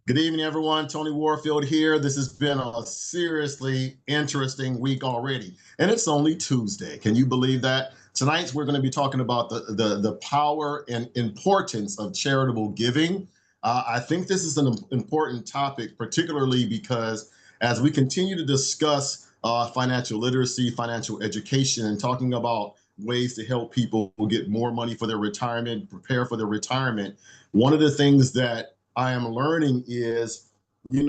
Good evening, everyone. Tony Warfield here. This has been a seriously interesting week already, and it's only Tuesday. Can you believe that? Tonight, we're going to be talking about the power and importance of charitable giving. I think this is an important topic, particularly because as we continue to discuss financial literacy, financial education, and talking about ways to help people get more money for their retirement, prepare for their retirement, one of the things that I am learning is, I'm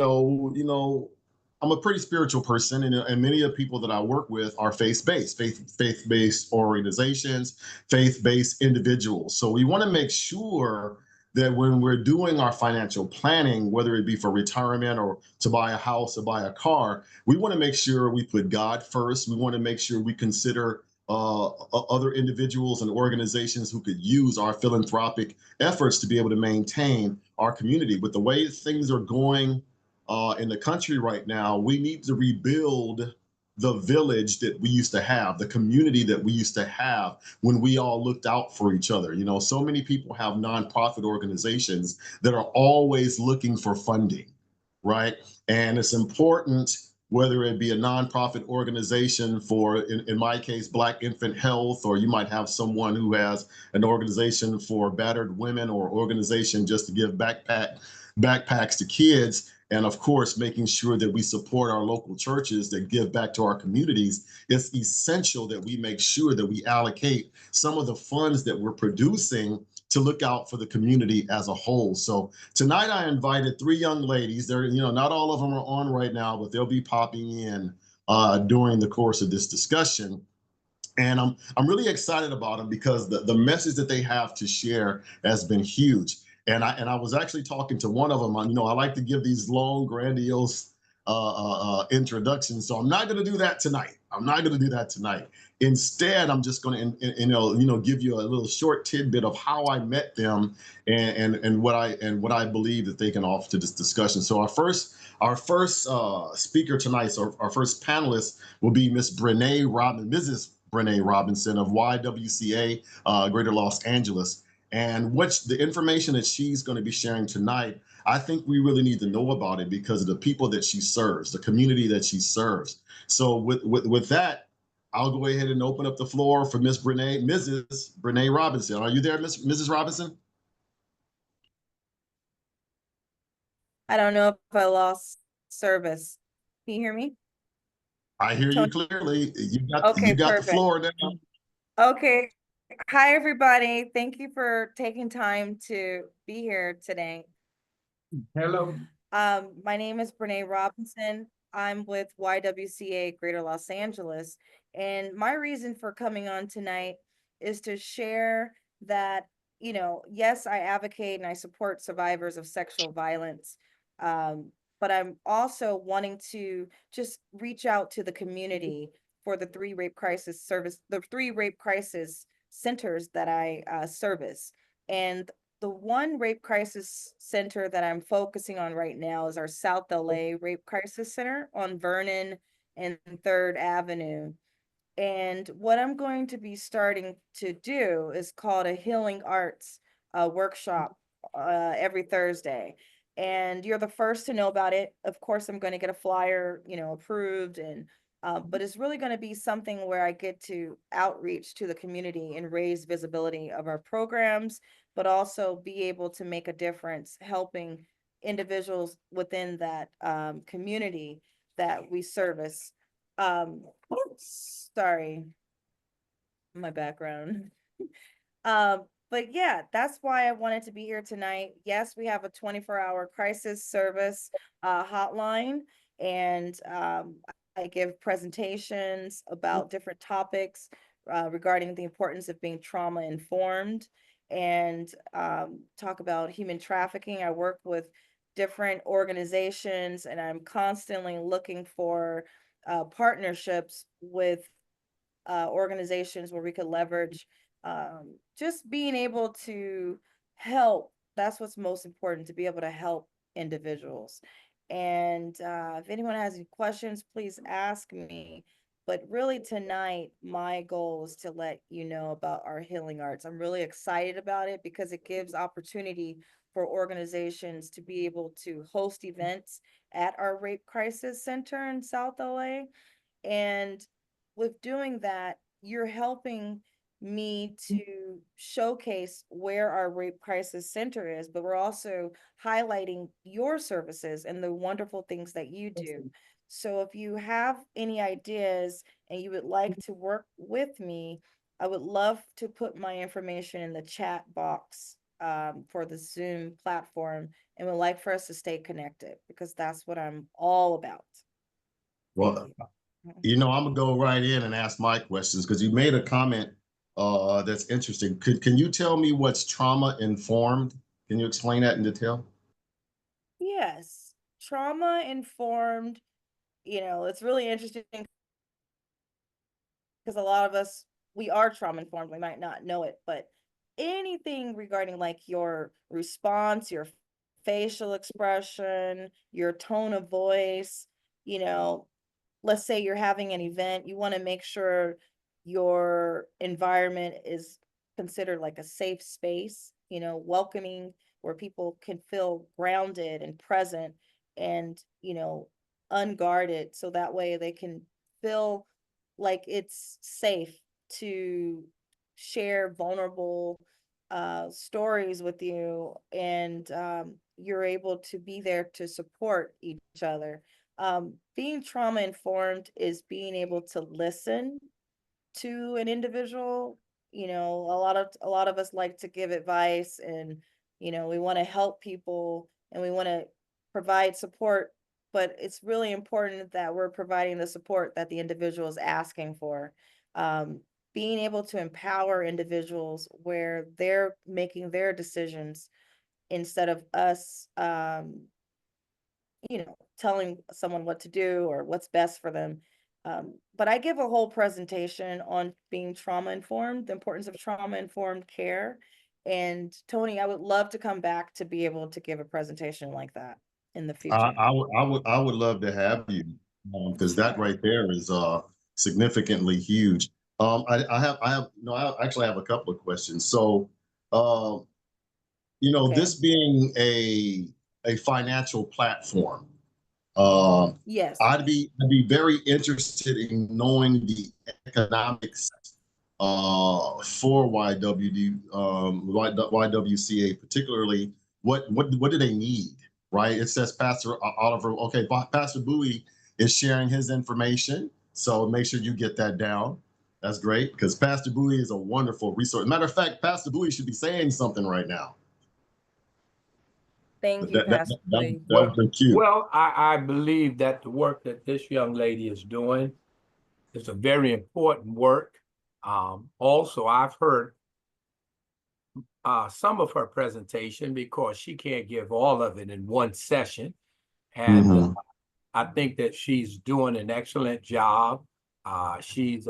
a pretty spiritual person, and many of the people that I work with are faith-based organizations, faith-based individuals. So we want to make sure that when we're doing our financial planning, whether it be for retirement or to buy a house or buy a car, we want to make sure we put God first. We want to make sure we consider other individuals and organizations who could use our philanthropic efforts to be able to maintain our community. With the way things are going in the country right now, we need to rebuild the village that we used to have, the community that we used to have when we all looked out for each other. So many people have nonprofit organizations that are always looking for funding, right? And it's important, whether it be a nonprofit organization for, in my case, Black Infant Health, or you might have someone who has an organization for battered women, or organization just to give backpacks to kids. And of course, making sure that we support our local churches that give back to our communities. It's essential that we make sure that we allocate some of the funds that we're producing to look out for the community as a whole. So tonight I invited three young ladies. They're, not all of them are on right now, but they'll be popping in during the course of this discussion. And I'm really excited about them because the message that they have to share has been huge. And I was actually talking to one of them. I like to give these long, grandiose introductions. So I'm not going to do that tonight. Instead, I'm just going to give you a little short tidbit of how I met them and what I believe that they can offer to this discussion. So our first speaker tonight, so our first panelist will be Mrs. Brena Robinson of YWCA Greater Los Angeles. And what's the information that she's going to be sharing tonight, I think we really need to know about it because of the people that she serves, the community that she serves. So with that, I'll go ahead and open up the floor for Mrs. Brena Robinson. Are you there, Mrs. Robinson? I don't know if I lost service. Can you hear me? I hear you clearly. You got the floor now. Okay. Hi, everybody. Thank you for taking time to be here today. Hello. My name is Brena Robinson. I'm with YWCA Greater Los Angeles. And my reason for coming on tonight is to share that, yes, I advocate and I support survivors of sexual violence. But I'm also wanting to just reach out to the community for the three rape crisis centers that I service. And the one rape crisis center that I'm focusing on right now is our South LA Rape Crisis Center on Vernon and 3rd Avenue. And what I'm going to be starting to do is called a Healing Arts workshop every Thursday. And you're the first to know about it. Of course, I'm going to get a flyer, approved, and but it's really going to be something where I get to outreach to the community and raise visibility of our programs, but also be able to make a difference helping individuals within that community that we service. Sorry, my background. But yeah, that's why I wanted to be here tonight. Yes, we have a 24-hour crisis service hotline, and I give presentations about different topics regarding the importance of being trauma informed, and talk about human trafficking. I work with different organizations, and I'm constantly looking for partnerships with organizations where we could leverage just being able to help. That's what's most important, to be able to help individuals. And if anyone has any questions, please ask me. But really tonight, my goal is to let you know about our healing arts. I'm really excited about it because it gives opportunity for organizations to be able to host events at our Rape Crisis Center in South LA. And with doing that, you're helping me to showcase where our Rape Crisis Center is, but we're also highlighting your services and the wonderful things that you do. So if you have any ideas and you would like to work with me, I would love to put my information in the chat box for the Zoom platform, and would like for us to stay connected because that's what I'm all about. Well, you know, I'm gonna go right in and ask my questions because you made a comment that's interesting. Can you tell me what's trauma informed? Can you explain that in detail? Yes, trauma informed, it's really interesting because a lot of us, we are trauma informed, we might not know it, but anything regarding like your response, your facial expression, your tone of voice, you know, let's say you're having an event, you want to make sure your environment is considered like a safe space, welcoming, where people can feel grounded and present and, unguarded. So that way they can feel like it's safe to share vulnerable stories with you, and you're able to be there to support each other. Being trauma informed is being able to listen to an individual. A lot of us like to give advice, and we want to help people and we want to provide support, but it's really important that we're providing the support that the individual is asking for. um, Being able to empower individuals where they're making their decisions instead of us telling someone what to do or what's best for them. But I give a whole presentation on being trauma informed, the importance of trauma informed care. And Tony, I would love to come back to be able to give a presentation like that in the future. I would love to have you because that right there is significantly huge. I have no, I actually have a couple of questions. So, uh, Okay. this being a financial platform, uh, Yes. I'd be very interested in knowing the economics for YWCA, particularly what do they need, right? It says Pastor Oliver. Okay, Pastor Bowie is sharing his information, so make sure you get that down. That's great because Pastor Bowie is a wonderful resource. Matter of fact, Pastor Bowie should be saying something right now. Thank you, Pastor Bowie. That would be cute. Well, I believe that the work that this young lady is doing is a very important work. Also, I've heard some of her presentation because she can't give all of it in one session. And I think that she's doing an excellent job. She's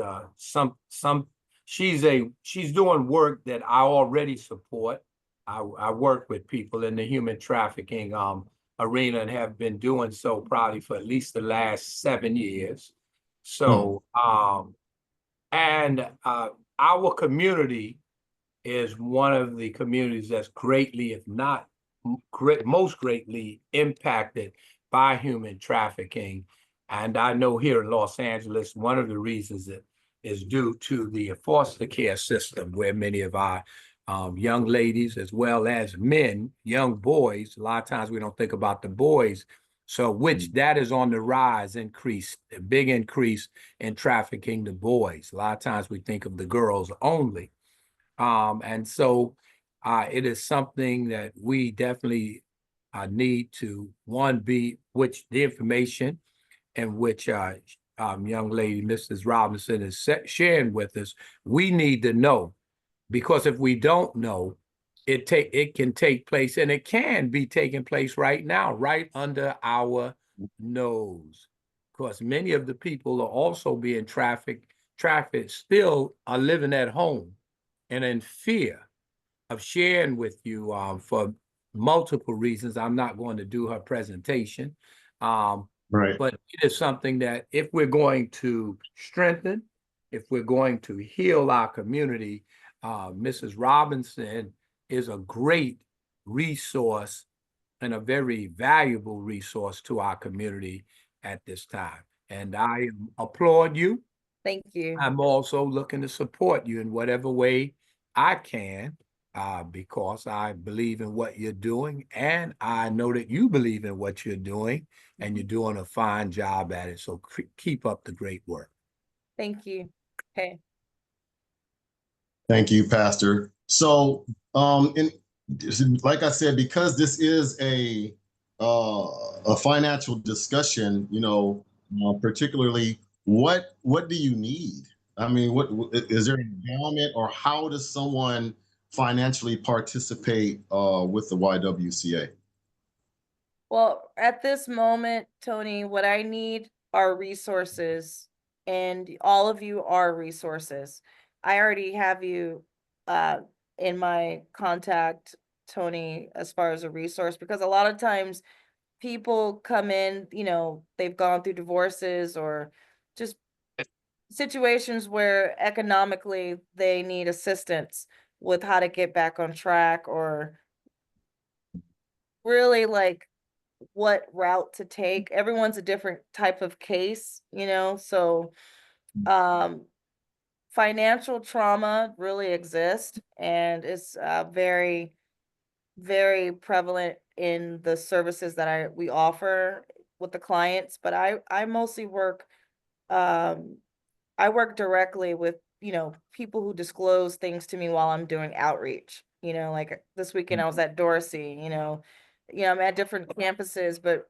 she's doing work that I already support. I work with people in the human trafficking arena and have been doing so probably for at least the last 7 years. So our community is one of the communities that's greatly, if not most greatly impacted by human trafficking. And I know here in Los Angeles, one of the reasons that is due to the foster care system, where many of our young ladies, as well as men, young boys, a lot of times we don't think about the boys. So which that is on the rise, a big increase in trafficking the boys. A lot of times we think of the girls only. And so it is something that we definitely need to, which the information in which young lady, Mrs. Robinson, is sharing with us, we need to know, because if we don't know, it can take place, and it can be taking place right now, right under our nose. Because many of the people are also being trafficked still are living at home and in fear of sharing with you for multiple reasons. I'm not going to do her presentation. Right. But it is something that if we're going to strengthen, if we're going to heal our community, Mrs. Robinson is a great resource and a very valuable resource to our community at this time. And I applaud you. Thank you. I'm also looking to support you in whatever way I can, because I believe in what you're doing, and I know that you believe in what you're doing, and you're doing a fine job at it. So keep up the great work. Thank you. Okay. Thank you, Pastor. So, like I said, because this is a financial discussion, particularly what do you need? I mean, what is there an endowment, or how does someone financially participate with the YWCA? Well, at this moment, Tony, what I need are resources, and all of you are resources. I already have you in my contact, Tony, as far as a resource, because a lot of times people come in, they've gone through divorces or just situations where economically they need assistance with how to get back on track, or really like what route to take. Everyone's a different type of case, so um financial trauma really exists, and it's very, very prevalent in the services that we offer with the clients. But I mostly work, um I work directly with, people who disclose things to me while I'm doing outreach. Like this weekend I was at Dorsey, I'm at different campuses, but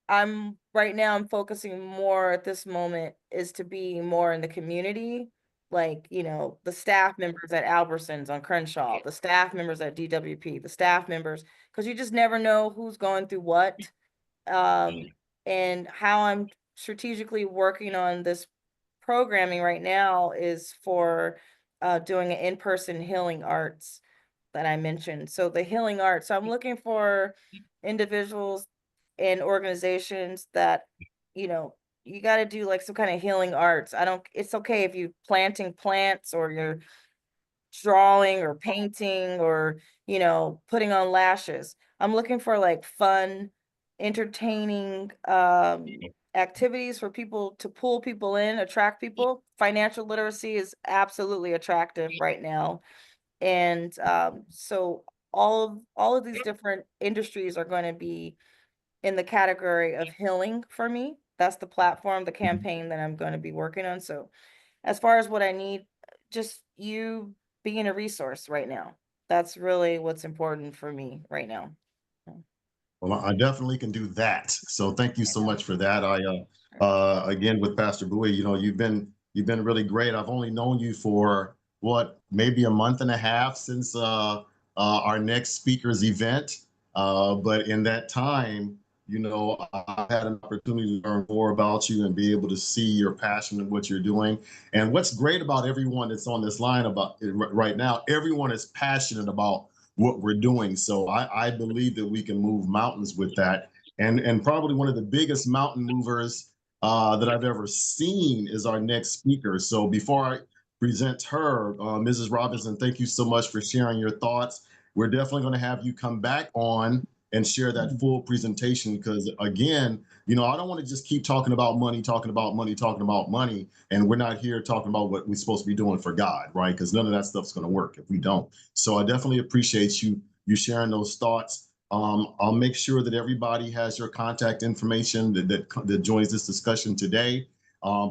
right now I'm focusing more at this moment is to be more in the community, like, the staff members at Albertsons on Crenshaw, the staff members at DWP, the staff members, because you just never know who's going through what. And how I'm strategically working on this programming right now is for doing an in-person healing arts that I mentioned. So the healing arts, so I'm looking for individuals and organizations that, you got to do like some kind of healing arts. It's okay if you planting plants, or you're drawing or painting, or, putting on lashes. I'm looking for like fun, entertaining activities for people to pull people in, attract people. Financial literacy is absolutely attractive right now. And so all of these different industries are going to be in the category of healing for me. That's the platform, the campaign that I'm going to be working on. So as far as what I need, just you being a resource right now. That's really what's important for me right now. Well, I definitely can do that. So thank you so much for that. Again, with Pastor Bowie, you've been really great. I've only known you for maybe a month and a half since our next speaker's event. But in that time, I've had an opportunity to learn more about you and be able to see your passion and what you're doing. And what's great about everyone that's on this line right now, everyone is passionate about what we're doing. So I believe that we can move mountains with that. And probably one of the biggest mountain movers that I've ever seen is our next speaker. So before I present her, Mrs. Robinson, thank you so much for sharing your thoughts. We're definitely going to have you come back on and share that full presentation, because again, I don't want to just keep talking about money, and we're not here talking about what we're supposed to be doing for God, right? Because none of that stuff's going to work if we don't. So I definitely appreciate you sharing those thoughts. I'll make sure that everybody has your contact information that joins this discussion today,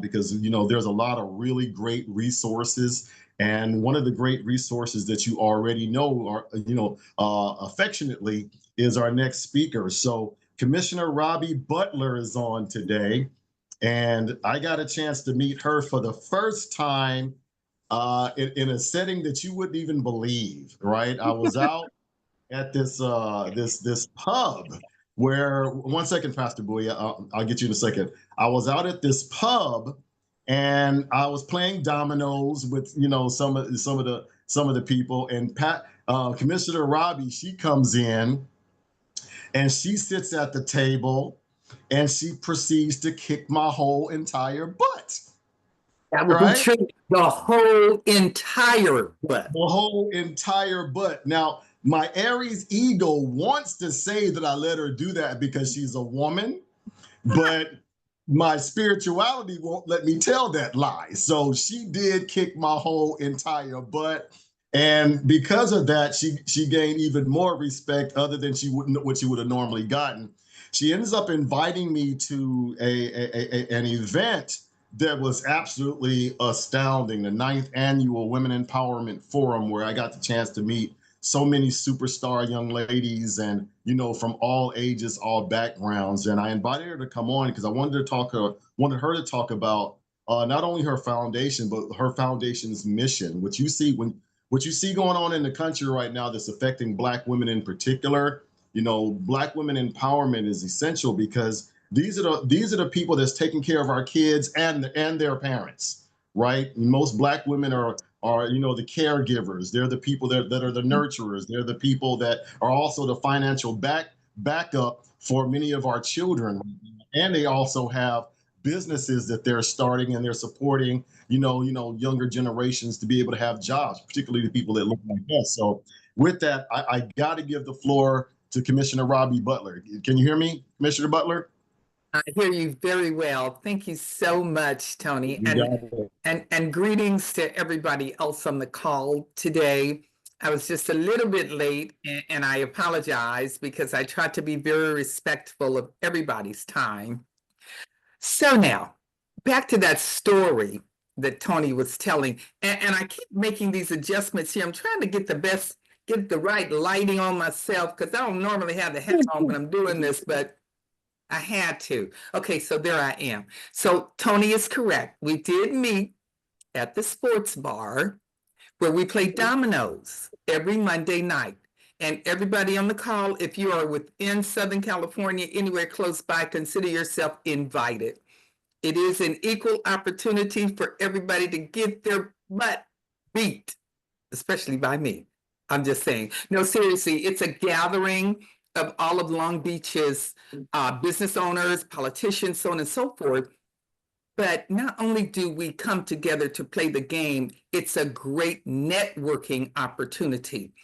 because there's a lot of really great resources. And one of the great resources that you already know, are affectionately, is our next speaker. So Commissioner Robbie Butler is on today, and I got a chance to meet her for the first time in a setting that you wouldn't even believe, right? I was out at this pub where, one second, Pastor Bowie, I'll get you in a second. I was out at this pub, and I was playing dominoes with some of the people, and Commissioner Robbie, she comes in and she sits at the table, and she proceeds to kick my whole entire butt. That would be true. The whole entire butt. The whole entire butt. Now, my Aries ego wants to say that I let her do that because she's a woman, but my spirituality won't let me tell that lie. So she did kick my whole entire butt. And because of that, she gained even more respect other than what she would have normally gotten. She ends up inviting me to an event that was absolutely astounding, the 9th annual Women Empowerment Forum, where I got the chance to meet so many superstar young ladies and, from all ages, all backgrounds. And I invited her to come on because I wanted her to talk about not only her foundation, but her foundation's mission. What you see going on in the country right now that's affecting Black women in particular, Black women empowerment is essential because these are the people that's taking care of our kids and their parents, right? Most Black women are the caregivers. They're the people that are the nurturers. They're the people that are also the financial backup for many of our children. And they also have businesses that they're starting and they're supporting, younger generations to be able to have jobs, particularly the people that look like us. So with that, I got to give the floor to Commissioner Robbie Butler. Can you hear me, Commissioner Butler? I hear you very well. Thank you so much, Tony. And greetings to everybody else on the call today. I was just a little bit late and I apologize because I tried to be very respectful of everybody's time. So now, back to that story that Tony was telling. And I keep making these adjustments here. I'm trying to get the right lighting on myself because I don't normally have the hat on when I'm doing this, but I had to. Okay, so there I am. So Tony is correct. We did meet at the sports bar where we play dominoes every Monday night. And everybody on the call, if you are within Southern California, anywhere close by, consider yourself invited. It is an equal opportunity for everybody to get their butt beat, especially by me. I'm just saying. No, seriously, it's a gathering of all of Long Beach's business owners, politicians, so on and so forth. But not only do we come together to play the game, it's a great networking opportunity.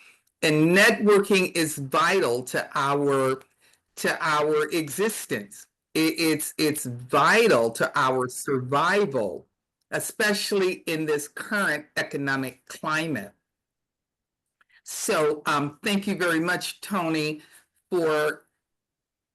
And networking is vital to our existence. It's vital to our survival, especially in this current economic climate. So thank you very much, Tony, for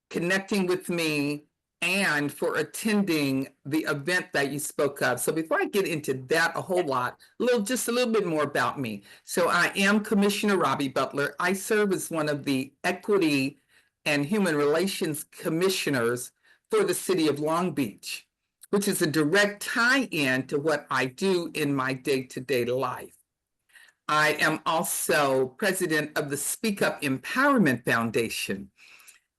connecting with me and for attending the event that you spoke of. So before I get into that a whole lot, just a little bit more about me. So I am Commissioner Robbie Butler. I serve as one of the Equity and Human Relations Commissioners for the city of Long Beach, which is a direct tie-in to what I do in my day-to-day life. I am also president of the Speak Up Empowerment Foundation.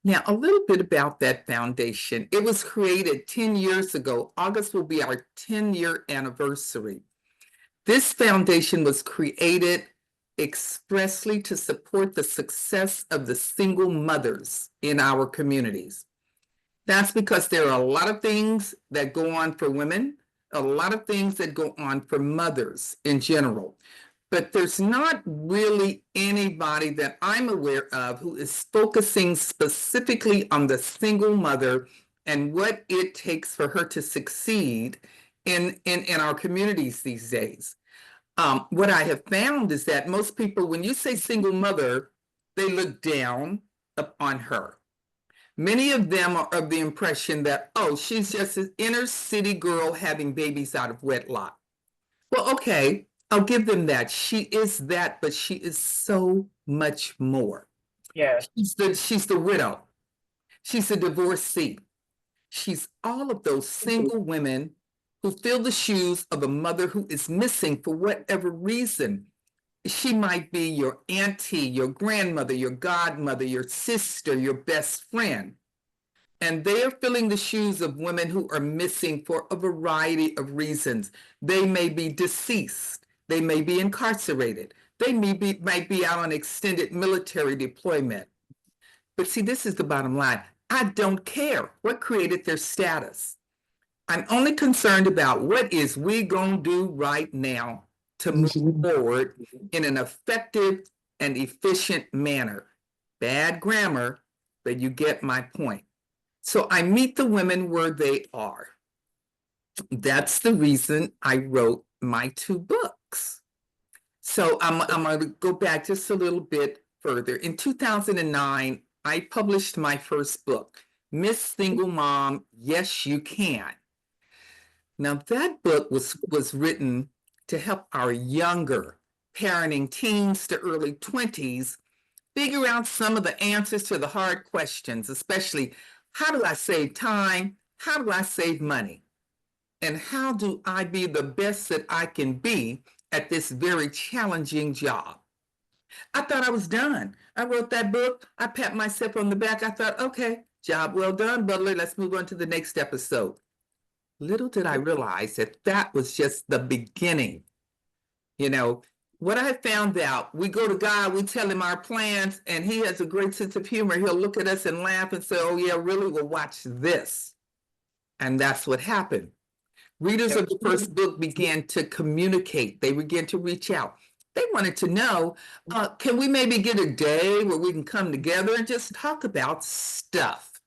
Now, a little bit about that foundation. It was created 10 years ago. August will be our 10-year anniversary. This foundation was created expressly to support the success of the single mothers in our communities. That's because there are a lot of things that go on for women, a lot of things that go on for mothers in general. But there's not really anybody that I'm aware of who is focusing specifically on the single mother and what it takes for her to succeed in our communities these days. What I have found is that most people, when you say single mother, they look down upon her. Many of them are of the impression that, oh, she's just an inner city girl having babies out of wedlock. Well, okay. I'll give them that. She is that, but she is so much more. Yeah. She's the widow. She's a divorcee. She's all of those single women who fill the shoes of a mother who is missing for whatever reason. She might be your auntie, your grandmother, your godmother, your sister, your best friend. And they are filling the shoes of women who are missing for a variety of reasons. They may be deceased. They may be incarcerated. They might be out on extended military deployment. But see, this is the bottom line. I don't care what created their status. I'm only concerned about what is we gonna do right now to move forward in an effective and efficient manner. Bad grammar, but you get my point. So I meet the women where they are. That's the reason I wrote my 2 books. So I'm going to go back just a little bit further. In 2009, I published my first book, Miss Single Mom, Yes You Can. Now that book was written to help our younger parenting teens to early 20s figure out some of the answers to the hard questions, especially how do I save time? How do I save money? And how do I be the best that I can be at this very challenging job? I thought I was done. I wrote that book. I pat myself on the back. I thought, okay, job well done, Butler. Let's move on to the next episode. Little did I realize that that was just the beginning. You know, what I found out, we go to God, we tell him our plans, and he has a great sense of humor. He'll look at us and laugh and say, oh yeah, really? Well, watch this. And that's what happened. Readers of the first book began to communicate. They began to reach out. They wanted to know, can we maybe get a day where we can come together and just talk about stuff,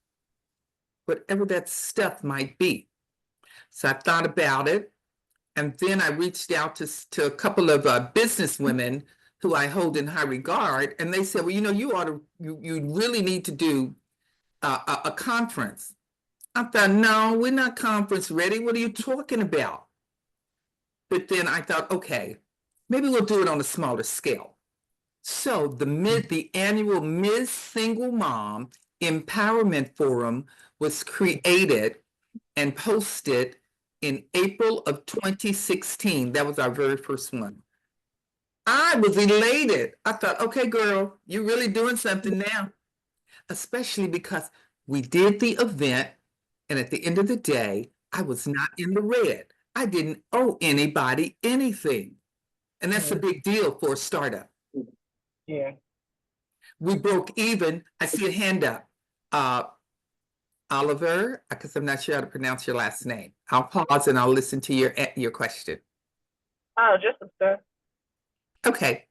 whatever that stuff might be. So I thought about it. And then I reached out to a couple of business women who I hold in high regard. And they said, well, you know, you really need to do a conference. I thought, no, we're not conference ready. What are you talking about? But then I thought, okay, maybe we'll do it on a smaller scale. So the annual Ms. Single Mom Empowerment Forum was created and posted in April of 2016. That was our very first one. I was elated. I thought, okay, girl, you're really doing something now, especially because we did the event. And at the end of the day, I was not in the red. I didn't owe anybody anything. And that's a big deal for a startup. Yeah. We broke even. I see a hand up. Oliver, because I'm not sure how to pronounce your last name. I'll pause and I'll listen to your question. Oh, just some stuff. Okay.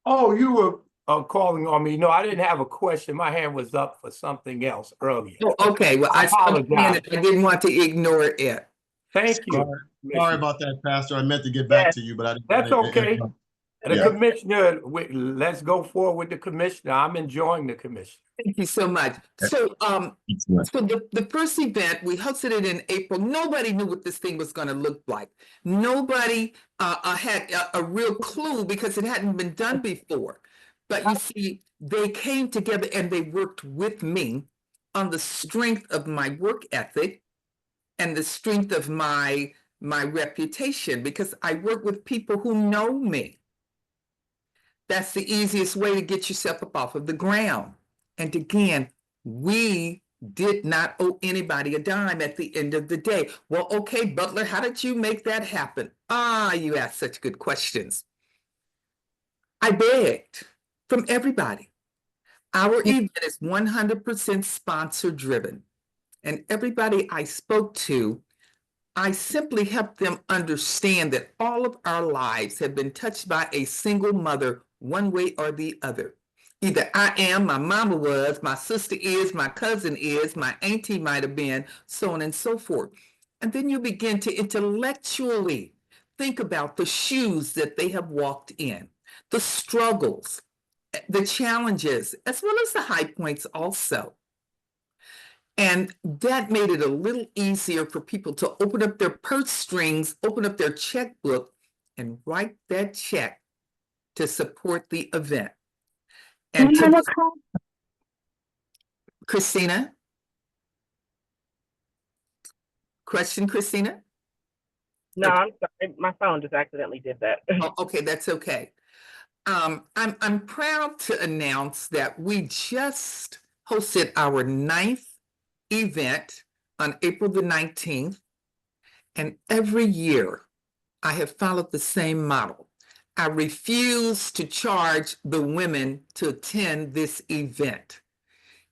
Oh, you were calling on me. No, I didn't have a question. My hand was up for something else earlier. Oh, okay. Well, I apologize. I didn't want to ignore it. Thank you. Sorry about that, Pastor. I meant to get back to you, but I didn't. That's okay. The Yeah. commissioner, let's go forward with the commissioner. I'm enjoying the commissioner. Thank you so much. So, so the first event, we hosted it in April. Nobody knew what this thing was going to look like. Nobody had a real clue because it hadn't been done before. But you see, they came together and they worked with me on the strength of my work ethic and the strength of my reputation, because I work with people who know me. That's the easiest way to get yourself up off of the ground. And again, we did not owe anybody a dime at the end of the day. Well, okay, Butler, how did you make that happen? You asked such good questions. I begged from everybody. Our event is 100% sponsor driven. And everybody I spoke to, I simply helped them understand that all of our lives have been touched by a single mother one way or the other. Either I am, my mama was, my sister is, my cousin is, my auntie might have been, so on and so forth. And then you begin to intellectually think about the shoes that they have walked in, the struggles, the challenges, as well as the high points also. And that made it a little easier for people to open up their purse strings, open up their checkbook, and write that check to support the event. And Christina? Question, Christina? No, I'm sorry. My phone just accidentally did that. Oh, okay, that's okay. I'm proud to announce that we just hosted our 9th event on April the 19th. And every year I have followed the same model. I refuse to charge the women to attend this event.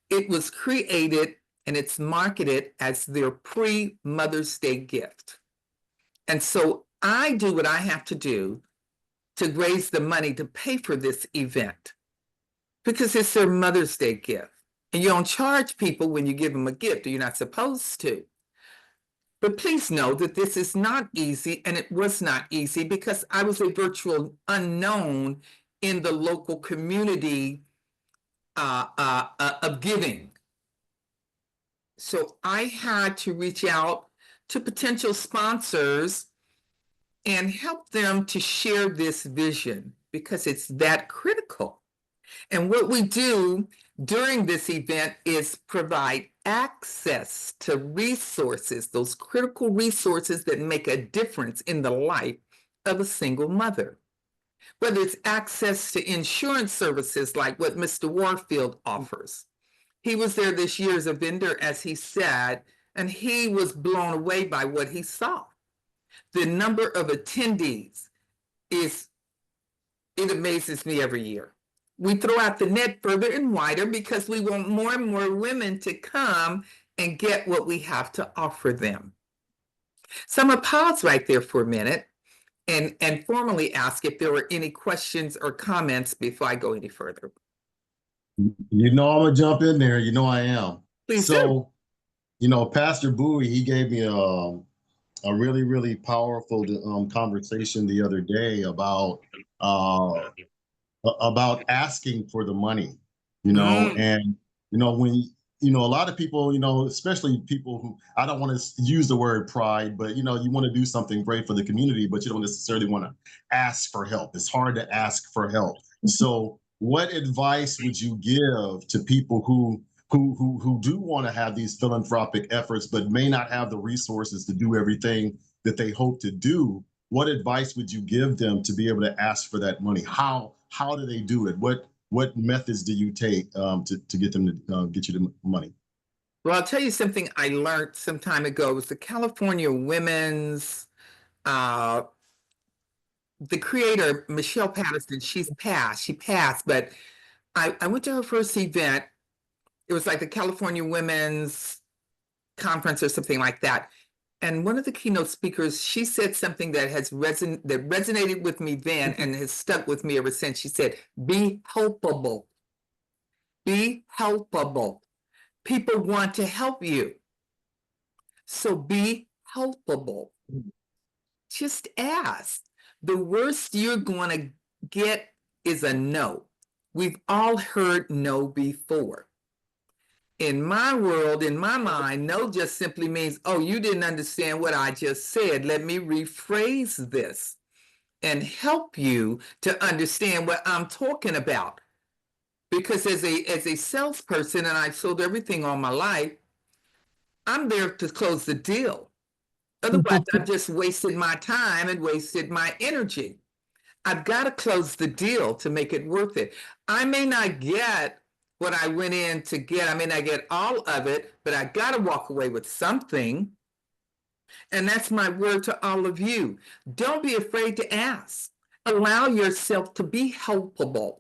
It was created and it's marketed as their pre-Mother's Day gift. And so I do what I have to do to raise the money to pay for this event because it's their Mother's Day gift. And you don't charge people when you give them a gift, or you're not supposed to. But please know that this is not easy, and it was not easy because I was a virtual unknown in the local community of giving. So I had to reach out to potential sponsors and help them to share this vision because it's that critical. And what we do during this event is provide access to resources, those critical resources that make a difference in the life of a single mother. Whether it's access to insurance services like what Mr. Warfield offers. He was there this year as a vendor, as he said, and he was blown away by what he saw. The number of attendees it amazes me every year. We throw out the net further and wider because we want more and more women to come and get what we have to offer them. So I'm going to pause right there for a minute and formally ask if there were any questions or comments before I go any further. You know, I'm gonna jump in there. You know I am. Please so, you know, Pastor Bowie, he gave me a really, really powerful conversation the other day about asking for the money. You know, and you know when you know a lot of people, you know, especially people who I don't want to use the word pride, but you know, you want to do something great for the community, but you don't necessarily want to ask for help. It's hard to ask for help. So what advice would you give to people who do want to have these philanthropic efforts, but may not have the resources to do everything that they hope to do? What advice would you give them to be able to ask for that money? How do they do it? What methods do you take to get them to get you the money? Well, I'll tell you something I learned some time ago. It was the California Women's the creator, Michelle Patterson, she passed, but I went to her first event. It was like the California Women's Conference or something like that. And one of the keynote speakers, she said something that resonated with me then and has stuck with me ever since. She said, be helpable. Be helpable. People want to help you. So be helpable. Just ask. The worst you're going to get is a no. We've all heard no before. In my world, in my mind, no just simply means, oh, you didn't understand what I just said. Let me rephrase this and help you to understand what I'm talking about. Because as a salesperson, and I've sold everything all my life, I'm there to close the deal. Otherwise, I've just wasted my time and wasted my energy. I've got to close the deal to make it worth it. I may not get what I went in to get. I may not get all of it, but I got to walk away with something. And that's my word to all of you. Don't be afraid to ask. Allow yourself to be helpable.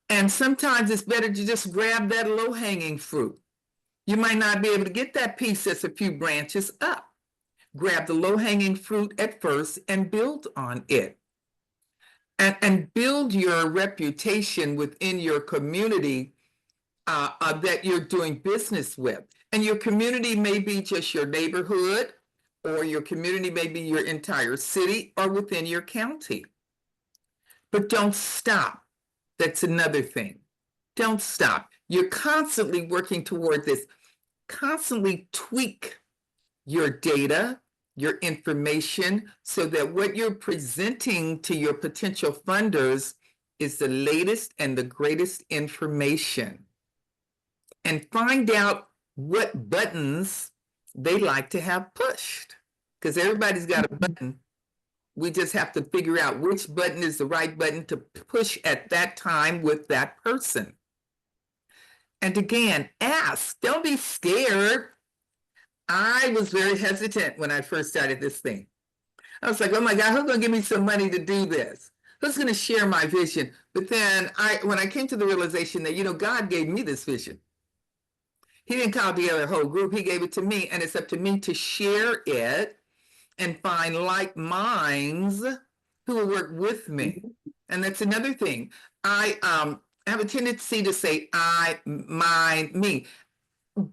And sometimes it's better to just grab that low-hanging fruit. You might not be able to get that piece that's a few branches up. Grab the low-hanging fruit at first and build on it. And build your reputation within your community that you're doing business with. And your community may be just your neighborhood, or your community may be your entire city or within your county. But don't stop. That's another thing. Don't stop. You're constantly working toward this. Constantly tweak your data, your information, so that what you're presenting to your potential funders is the latest and the greatest information. And find out what buttons they like to have pushed. Because everybody's got a button. We just have to figure out which button is the right button to push at that time with that person. And again, ask. Don't be scared. I was very hesitant when I first started this thing. I was like, oh my God, who's going to give me some money to do this? Who's going to share my vision? But then when I came to the realization that, God gave me this vision. He didn't call together a whole group. He gave it to me, and it's up to me to share it and find like minds who will work with me. And that's another thing. I have a tendency to say I, mine, me,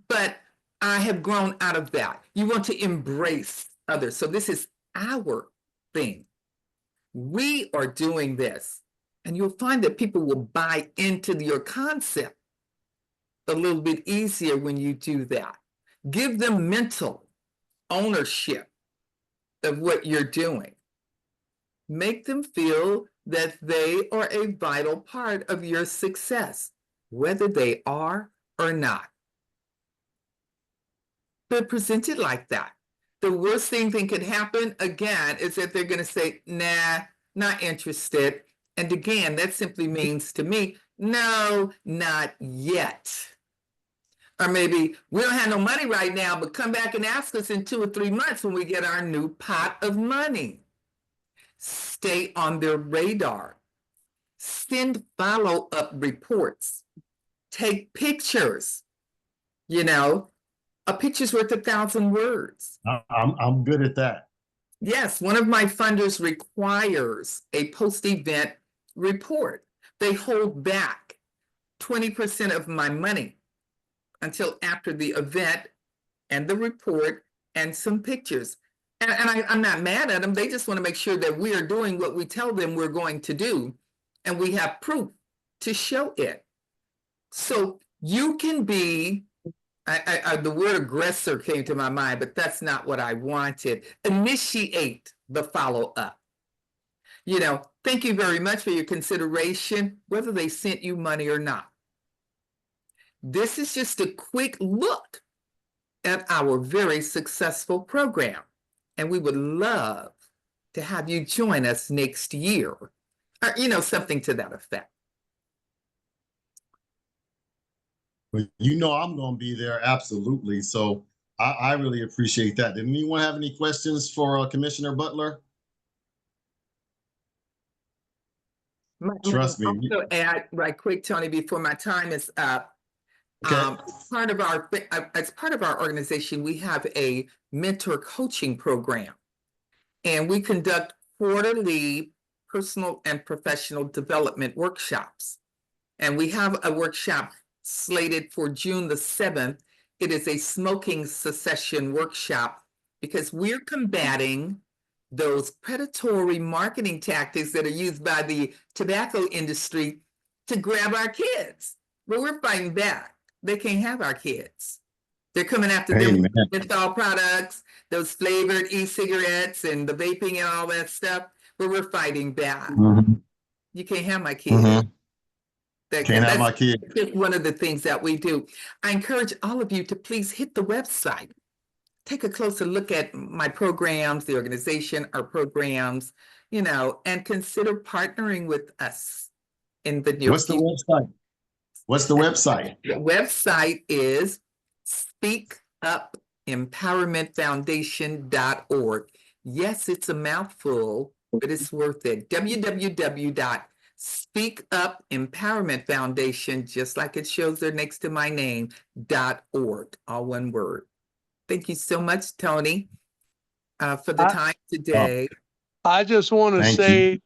but I have grown out of that. You want to embrace others. So this is our thing. We are doing this, and you'll find that people will buy into your concept a little bit easier when you do that. Give them mental ownership of what you're doing. Make them feel that they are a vital part of your success, whether they are or not. But present it like that. The worst thing that could happen, again, is that they're going to say, nah, not interested. And again, that simply means to me, no, not yet. Or maybe we don't have no money right now, but come back and ask us in 2 or 3 months when we get our new pot of money. Stay on their radar. Send follow-up reports. Take pictures. A picture's worth 1,000 words. I'm good at that. Yes, one of my funders requires a post-event report. They hold back 20% of my money until after the event and the report and some pictures. And I'm not mad at them. They just want to make sure that we are doing what we tell them we're going to do, and we have proof to show it. So you can be, the word aggressor came to my mind, but that's not what I wanted. Initiate the follow-up. Thank you very much for your consideration, whether they sent you money or not. This is just a quick look at our very successful program, and we would love to have you join us next year, or something to that effect. Well, I'm going to be there, absolutely. So I really appreciate that. Did anyone have any questions for Commissioner Butler? Trust me. Also add right quick, Tony, before my time is up. Okay. As part of our organization, we have a mentor coaching program, and we conduct quarterly personal and professional development workshops. And we have a workshop slated for June the 7th. It is a smoking cessation workshop because we're combating those predatory marketing tactics that are used by the tobacco industry to grab our kids. But we're fighting back. They can't have our kids. They're coming after them with menthol products, those flavored e-cigarettes and the vaping and all that stuff, but we're fighting back. Mm-hmm. You can't have my kids. Mm-hmm. Can't have my kids. That's one of the things that we do. I encourage all of you to please hit the website. Take a closer look at my programs, the organization, our programs, and consider partnering with us in the near future. What's the website? The website is speakupempowermentfoundation.org. Yes, it's a mouthful, but it's worth it. www.speakupempowermentfoundation, just like it shows there next to my name, .org, all one word. Thank you so much, Tony, for the time today. I just want to say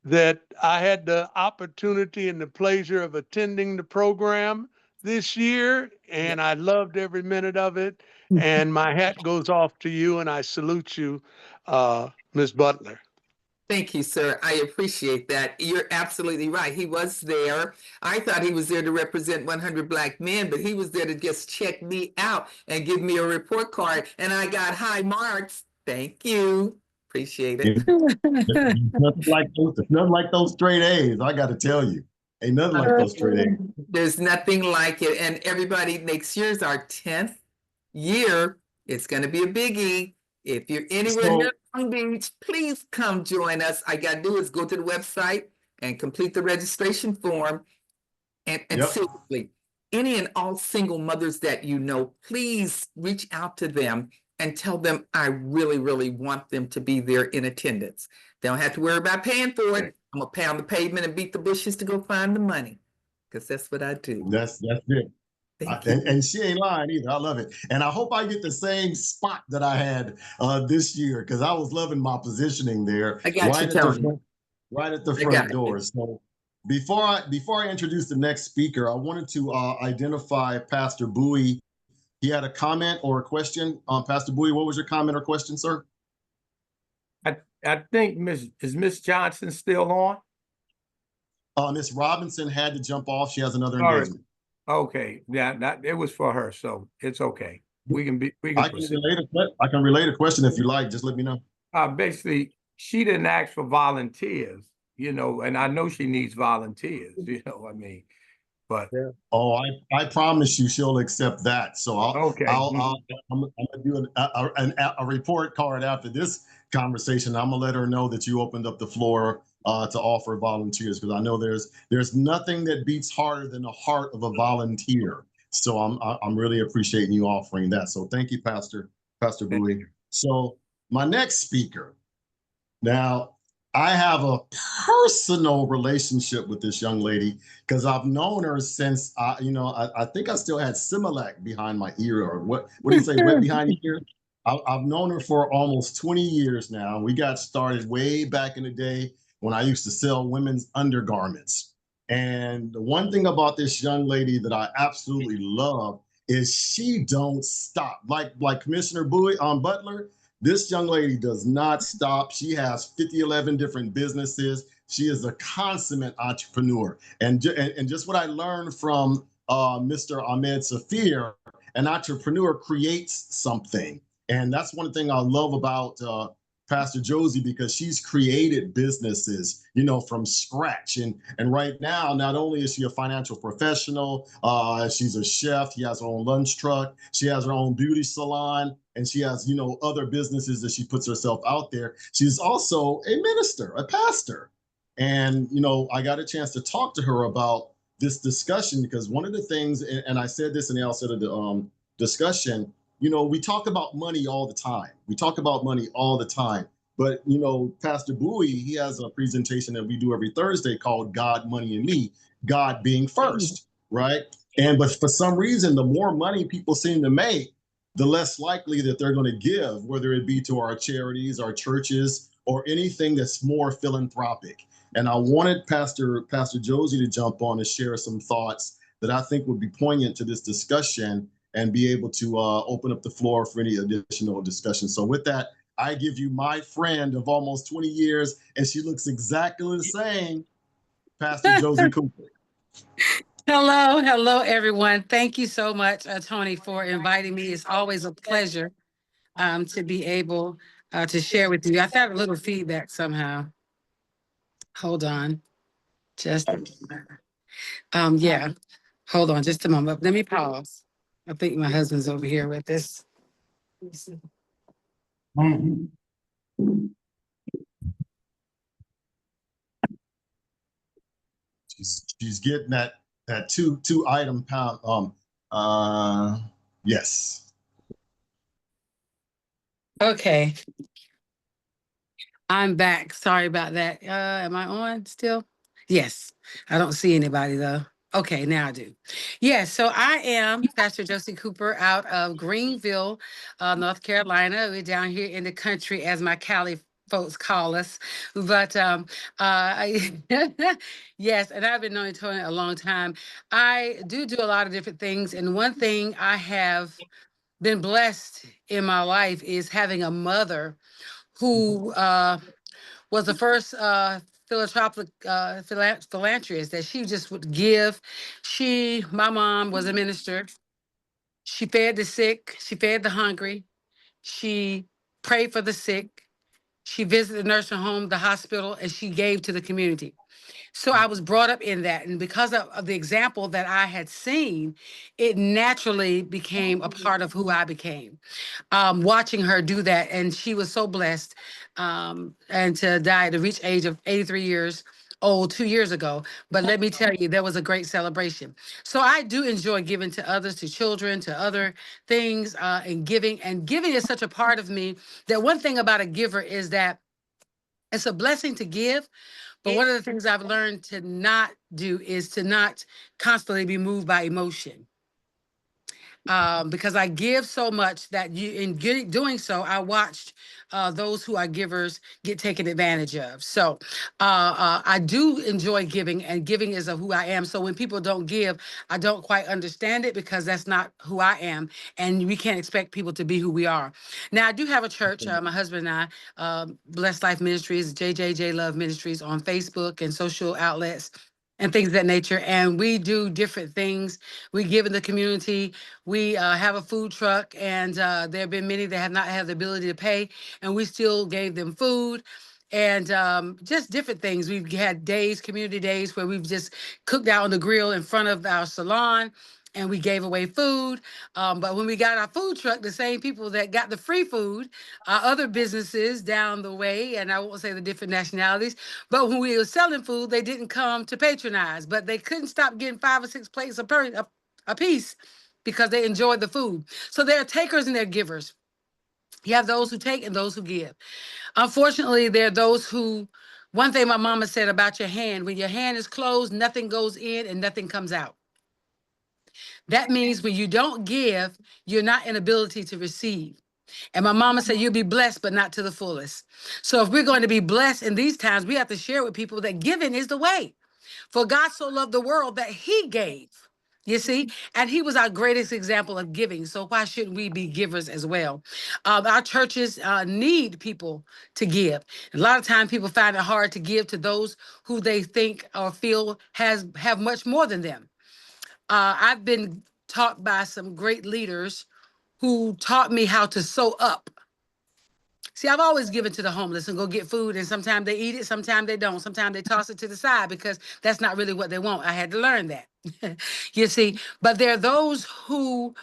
that I had the opportunity and the pleasure of attending the program this year, and I loved every minute of it. And my hat goes off to you, and I salute you, Ms. Butler. Thank you, sir. I appreciate that. You're absolutely right. He was there. I thought he was there to represent 100 Black men, but he was there to just check me out and give me a report card, and I got high marks. Thank you. Appreciate it. Nothing like those straight A's, I got to tell you. Ain't nothing like those straight A's. There's nothing like it. And everybody, next year is our 10th year. It's going to be a biggie. If you're anywhere near Long Beach, please come join us. All you got to do is go to the website and complete the registration form. And seriously, any and all single mothers that you know, please reach out to them and tell them I really, really want them to be there in attendance. They don't have to worry about paying for it. I'm gonna pound the pavement and beat the bushes to go find the money, because that's what I do. That's it. Thank you. And she ain't lying either. I love it. And I hope I get the same spot that I had this year, because I was loving my positioning there. I got you, Tony. Right at the front door. So before I introduce the next speaker, I wanted to identify Pastor Bowie. He had a comment or a question. Pastor Bowie, what was your comment or question, sir? I think Miss Johnson still on? Miss Robinson had to jump off. She has another engagement. Okay, yeah, it was for her, so it's okay. We can proceed. I can relate a question if you like. Just let me know. Basically, she didn't ask for volunteers, and I know she needs volunteers, I mean, but oh, I promise you, she'll accept that. So I'm gonna do a report card after this conversation. I'm gonna let her know that you opened up the floor to offer volunteers, because I know there's nothing that beats harder than the heart of a volunteer. So I'm really appreciating you offering that. So thank you, Pastor Bowie. So my next speaker. Now, I have a personal relationship with this young lady because I've known her since I think I still had Similac behind my ear, or what do you say, wet behind the ear? I've known her for almost 20 years now. We got started way back in the day when I used to sell women's undergarments. And the one thing about this young lady that I absolutely love is she don't stop. Like Commissioner Butler, this young lady does not stop. She has 11 different businesses. She is a consummate entrepreneur. And just what I learned from Mr. Ahmed Safir, an entrepreneur creates something. And that's one thing I love about Pastor Josie, because she's created businesses, from scratch. And right now, not only is she a financial professional, she's a chef. She has her own lunch truck. She has her own beauty salon, and she has, other businesses that she puts herself out there. She's also a minister, a pastor. And, I got a chance to talk to her about this discussion, because one of the things, and I said this in the outset of the discussion, we talk about money all the time. But, Pastor Bowie, he has a presentation that we do every Thursday called God, Money, and Me, God being first, right? But for some reason, the more money people seem to make, the less likely that they're going to give, whether it be to our charities, our churches, or anything that's more philanthropic. And I wanted Pastor Josie to jump on and share some thoughts that I think would be poignant to this discussion, and be able to open up the floor for any additional discussion. So with that, I give you my friend of almost 20 years, and she looks exactly the same, Pastor Josie Cooper. Hello, everyone. Thank you so much, Tony, for inviting me. It's always a pleasure to be able to share with you. I've had a little feedback somehow. Hold on. Yeah. Hold on just a moment. Let me pause. I think my husband's over here with this. She's getting that two item pound. Yes. Okay. I'm back. Sorry about that. Am I on still? Yes. I don't see anybody though. Okay, now I do. Yes, so I am Pastor Josie Cooper out of Greenville, North Carolina. We're down here in the country, as my Cali folks call us. But yes, and I've been knowing Tony a long time. I do a lot of different things. And one thing I have been blessed in my life is having a mother who was the first philanthropic philanthropist that she just would give. My mom was a minister. She fed the sick. She fed the hungry. She prayed for the sick. She visited the nursing home, the hospital, and she gave to the community. So I was brought up in that. And because of the example that I had seen, it naturally became a part of who I became. Watching her do that. And she was so blessed and to die at the reach age of 83 years old 2 years ago. But let me tell you, there was a great celebration. So I do enjoy giving to others, to children, to other things, and giving. And giving is such a part of me that one thing about a giver is that it's a blessing to give, But one of the things I've learned to not do is to not constantly be moved by emotion. Because I give so much that doing so, I watched those who are givers get taken advantage of. So I do enjoy giving, and giving is who I am. So when people don't give, I don't quite understand it, because that's not who I am, and we can't expect people to be who we are. Now, I do have a church. My husband and I, Blessed Life Ministries, JJJ Love Ministries on Facebook and social outlets and things of that nature. And we do different things. We give in the community. We have a food truck, and there have been many that have not had the ability to pay, and we still gave them food and just different things. We've had days, community days, where we've just cooked out on the grill in front of our salon, and we gave away food. But when we got our food truck, the same people that got the free food, other businesses down the way, and I won't say the different nationalities, but when we were selling food, they didn't come to patronize, but they couldn't stop getting 5 or 6 plates a piece, because they enjoyed the food. So there are takers and there are givers. You have those who take and those who give. Unfortunately, there are those who, one thing my mama said about your hand, when your hand is closed, nothing goes in and nothing comes out. That means when you don't give, you're not in ability to receive. And my mama said, you'll be blessed, but not to the fullest. So if we're going to be blessed in these times, we have to share with people that giving is the way. For God so loved the world that he gave. You see, and he was our greatest example of giving. So why shouldn't we be givers as well? Our churches need people to give. A lot of times people find it hard to give to those who they think or feel have much more than them. I've been taught by some great leaders who taught me how to sew up. See, I've always given to the homeless and go get food, and sometimes they eat it, sometimes they don't. Sometimes they toss it to the side because that's not really what they want. I had to learn that. You see, but there are those who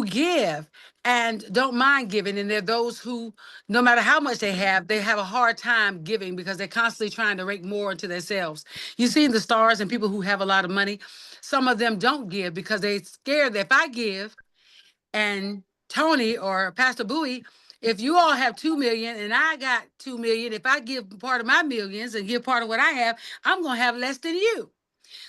give and don't mind giving, and there are those who, no matter how much they have a hard time giving because they're constantly trying to rake more into themselves. You see the stars and people who have a lot of money, some of them don't give because they're scared that if I give, and Tony or Pastor Bowie, if you all have 2 million and I got 2 million, if I give part of my millions and give part of what I have, I'm going to have less than you.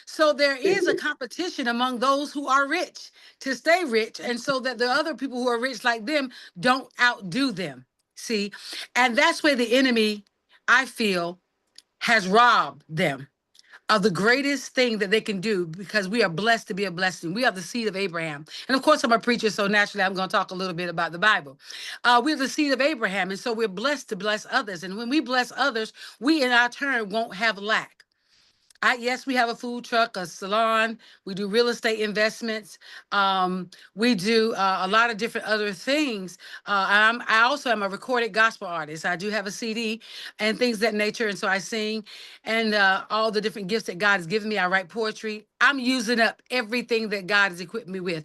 So there is a competition among those who are rich to stay rich, and so that the other people who are rich like them don't outdo them. See, and that's where the enemy, I feel, has robbed them of the greatest thing that they can do, because we are blessed to be a blessing. We are the seed of Abraham. And of course, I'm a preacher, so naturally I'm going to talk a little bit about the Bible. We're the seed of Abraham, and so we're blessed to bless others. And when we bless others, we in our turn won't have lack. Yes, we have a food truck, a salon. We do real estate investments. We do a lot of different other things. I also am a recorded gospel artist. I do have a CD and things of that nature. And so I sing, and all the different gifts that God has given me. I write poetry. I'm using up everything that God has equipped me with.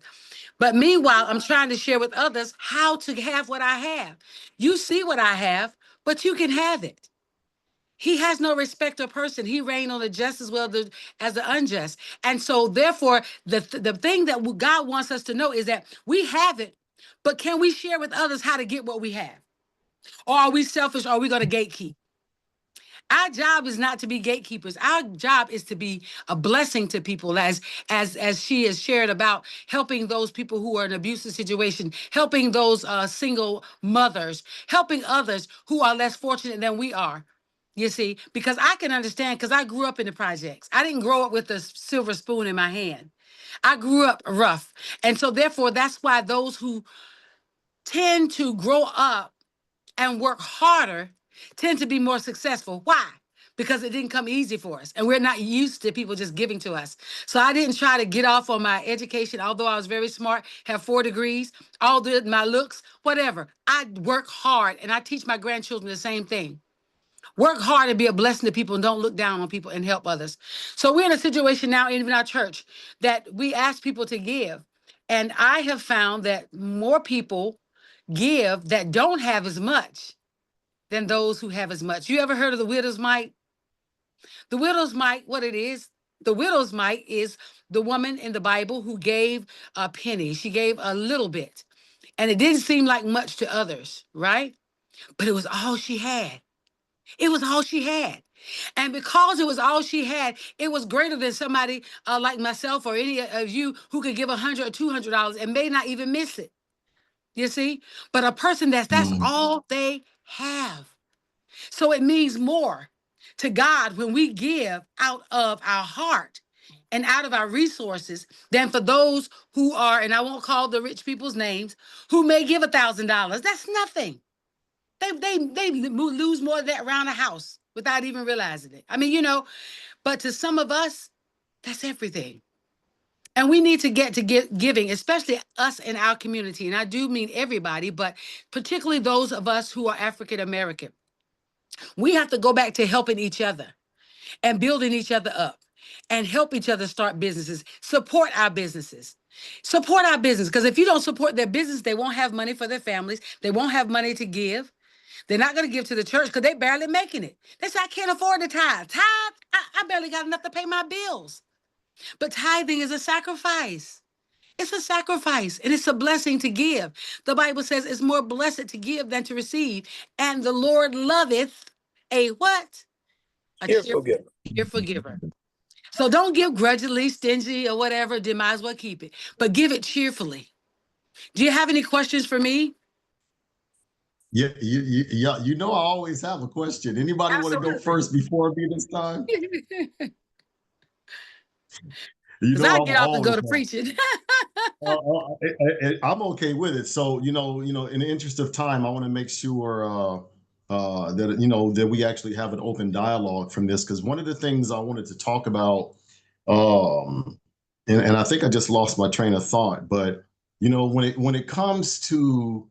But meanwhile, I'm trying to share with others how to have what I have. You see what I have, but you can have it. He has no respect of person. He reigns on the just as well as the unjust. And so therefore, the thing that God wants us to know is that we have it, but can we share with others how to get what we have? Or are we selfish? Or are we going to gatekeep? Our job is not to be gatekeepers. Our job is to be a blessing to people, as she has shared about helping those people who are in an abusive situation, helping those single mothers, helping others who are less fortunate than we are. You see, because I can understand, because I grew up in the projects. I didn't grow up with a silver spoon in my hand. I grew up rough. And so therefore, that's why those who tend to grow up and work harder tend to be more successful. Why? Because it didn't come easy for us. And we're not used to people just giving to us. So I didn't try to get off on my education, although I was very smart, have 4 degrees, my looks, whatever. I work hard, and I teach my grandchildren the same thing. Work hard and be a blessing to people, and don't look down on people, and help others. So we're in a situation now, even in our church, that we ask people to give. And I have found that more people give that don't have as much than those who have as much. You ever heard of the widow's mite? The widow's mite, what it is, the widow's mite is the woman in the Bible who gave a penny. She gave a little bit. And it didn't seem like much to others, right? But it was all she had. It was all she had. And because it was all she had, it was greater than somebody like myself or any of you who could give $100 or $200 and may not even miss it. You see? But a person that's all they have. So it means more to God when we give out of our heart and out of our resources than for those who are, and I won't call the rich people's names, who may give $1,000. That's nothing. They lose more of that around a house without even realizing it. I mean, you know, but to some of us, that's everything. And we need to get to giving, especially us in our community. And I do mean everybody, but particularly those of us who are African American. We have to go back to helping each other and building each other up and help each other start businesses, support our businesses. Support our business, because if you don't support their business, they won't have money for their families. They won't have money to give. They're not going to give to the church because they're barely making it. They say, I can't afford to tithe. I barely got enough to pay my bills. But tithing is a sacrifice. It's a sacrifice, and it's a blessing to give. The Bible says it's more blessed to give than to receive. And the Lord loveth a what? A Cheerful giver. cheerful giver. So don't give grudgingly, stingy, or whatever. Then might as well keep it. But give it cheerfully. Do you have any questions for me? Yeah, you know, I always have a question. Anybody want to go first before me this time? You Because know, I I'm get off and go always to preaching. I'm okay with it. So, you know, in the interest of time, I want to make sure that, you know, that we actually have an open dialogue from this, because one of the things I wanted to talk about, and I think I just lost my train of thought, but, you know, when it comes to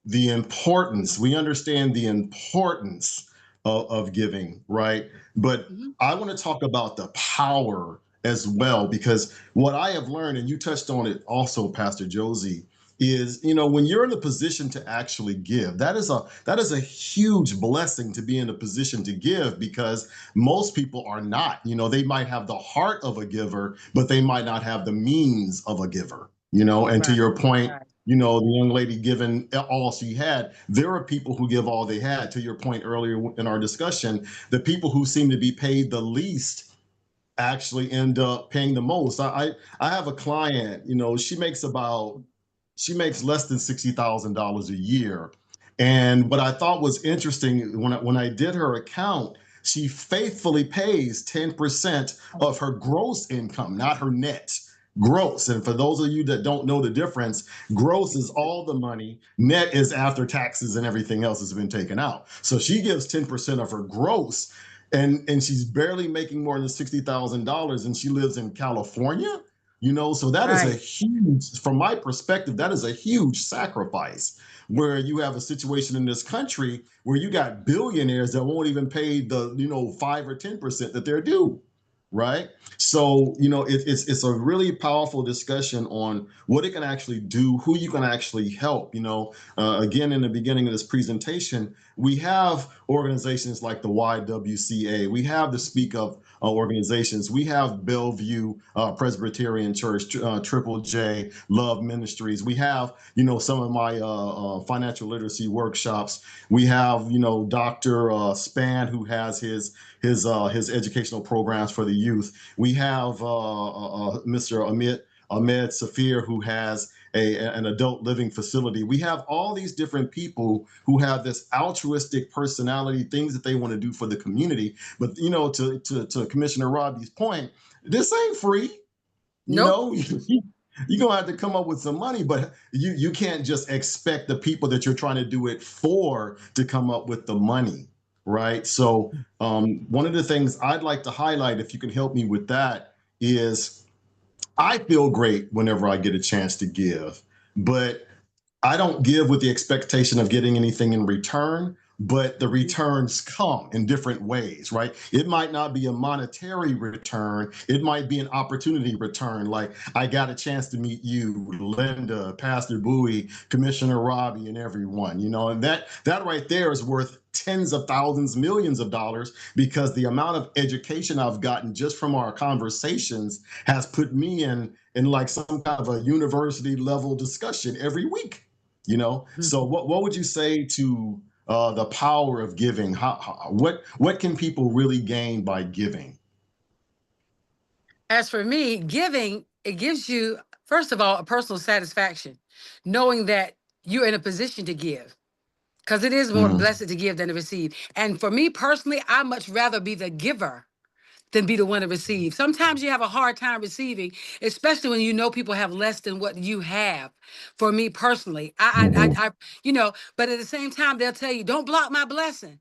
the importance, we understand the importance of giving, right? But I want to talk about the power as well, because what I have learned, and you touched on it also, Pastor Josie, is, you know, when you're in a position to actually give, that is a huge blessing to be in a position to give, because most people are not. You know, they might have the heart of a giver, but they might not have the means of a giver, you know. And to your point, you know, the young lady giving all she had, there are people who give all they had. To your point earlier in our discussion, the people who seem to be paid the least actually end up paying the most. I have a client, you know, she makes less than $60,000 a year. And what I thought was interesting, when I did her account, she faithfully pays 10% of her gross income, not her net. Gross. And for those of you that don't know the difference, gross is all the money, net is after taxes and everything else has been taken out. So she gives 10% of her gross, and she's barely making more than $60,000, and she lives in California. You know, so that is a huge, from my perspective, that is a huge sacrifice, where you have a situation in this country where you got billionaires that won't even pay the, you know, 5 or 10% that they're due. Right. So, you know, it's a really powerful discussion on what it can actually do, who you can actually help. You know, again, in the beginning of this presentation, we have organizations like the YWCA. We have the Speak Up organizations. We have Bellevue Presbyterian Church, Triple J, Love Ministries. We have, you know, some of my financial literacy workshops. We have, you know, Dr. Span, who has his educational programs for the youth. We have Mr. Ahmed Safir, who has an adult living facility. We have all these different people who have this altruistic personality, things that they want to do for the community. But, you know, to Commissioner Robbie's point, this ain't free. You know, you're going to have to come up with some money, but you can't just expect the people that you're trying to do it for to come up with the money. Right. So one of the things I'd like to highlight, if you can help me with that, is I feel great whenever I get a chance to give, but I don't give with the expectation of getting anything in return, but the returns come in different ways, right? It might not be a monetary return. It might be an opportunity return. Like, I got a chance to meet you, Linda, Pastor Bowie, Commissioner Robbie, and everyone, you know, and that right there is worth tens of thousands, millions of dollars, because the amount of education I've gotten just from our conversations has put me in like some kind of a university level discussion every week, you know? So what would you say to the power of giving? What can people really gain by giving? As for me, giving, it gives you, first of all, a personal satisfaction, knowing that you're in a position to give. Because it is more blessed to give than to receive. And for me personally, I much rather be the giver than be the one to receive. Sometimes you have a hard time receiving, especially when you know people have less than what you have. For me personally, but at the same time, they'll tell you, don't block my blessing,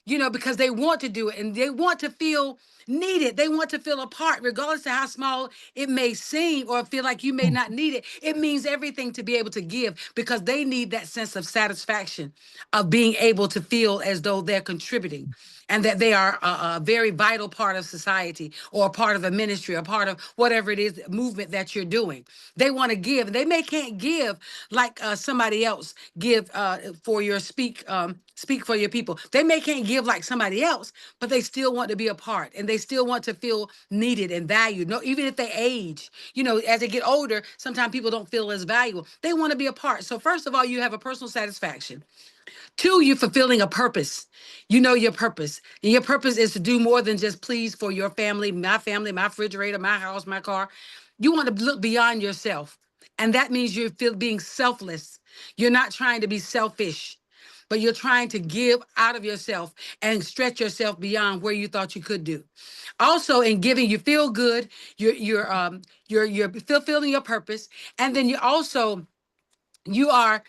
because they want to do it and they want to feel needed. They want to feel a part, regardless of how small it may seem or feel like you may not need it. It means everything to be able to give because they need that sense of satisfaction of being able to feel as though they're contributing and that they are a very vital part of society or a part of a ministry or part of whatever it is, movement that you're doing. They want to give. They can't give like somebody else give for your speak for your people. They can't give like somebody else, but they still want to be a part and they still want to feel needed and valued. No, even if they age, as they get older, sometimes people don't feel as valuable. They want to be a part. So first of all, you have a personal satisfaction. 2, you're fulfilling a purpose. You know your purpose. And your purpose is to do more than just please for your family, my refrigerator, my house, my car. You want to look beyond yourself. And that means you're being selfless. You're not trying to be selfish, but you're trying to give out of yourself and stretch yourself beyond where you thought you could do. Also, in giving, you feel good. You're fulfilling your purpose. And then you also, you have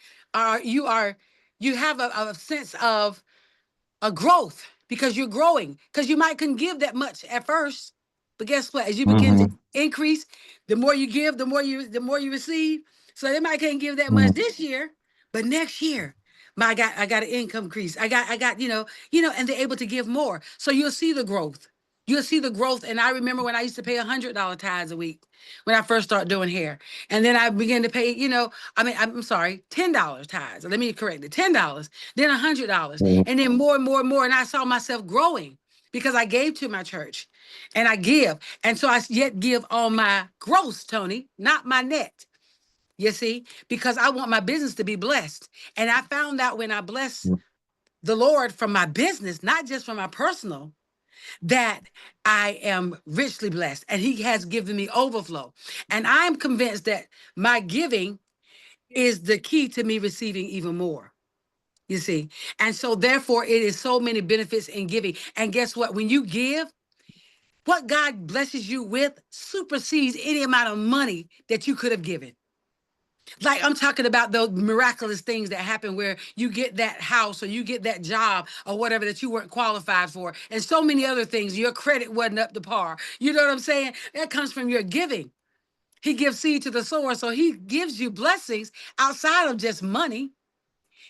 a sense of a growth because you're growing, because you might couldn't give that much at first, but guess what? As you begin to increase, the more you give, the more you receive. So they might can't give that much this year, but next year, I got an income increase. I got, and they're able to give more. So you'll see the growth. You'll see the growth. And I remember when I used to pay $100 tithes a week when I first started doing hair. And then I began to pay, I'm sorry, $10 tithes. Let me correct it, $10, then $100, and then more and more and more. And I saw myself growing because I gave to my church and I give. And so I yet give on my gross, Tony, not my net. You see, because I want my business to be blessed. And I found out when I bless the Lord from my business, not just from my personal, that I am richly blessed and he has given me overflow. And I'm convinced that my giving is the key to me receiving even more. You see, and so therefore it is so many benefits in giving. And guess what? When you give, what God blesses you with supersedes any amount of money that you could have given. Like I'm talking about those miraculous things that happen where you get that house or you get that job or whatever that you weren't qualified for. And so many other things. Your credit wasn't up to par. You know what I'm saying? That comes from your giving. He gives seed to the sower. So he gives you blessings outside of just money.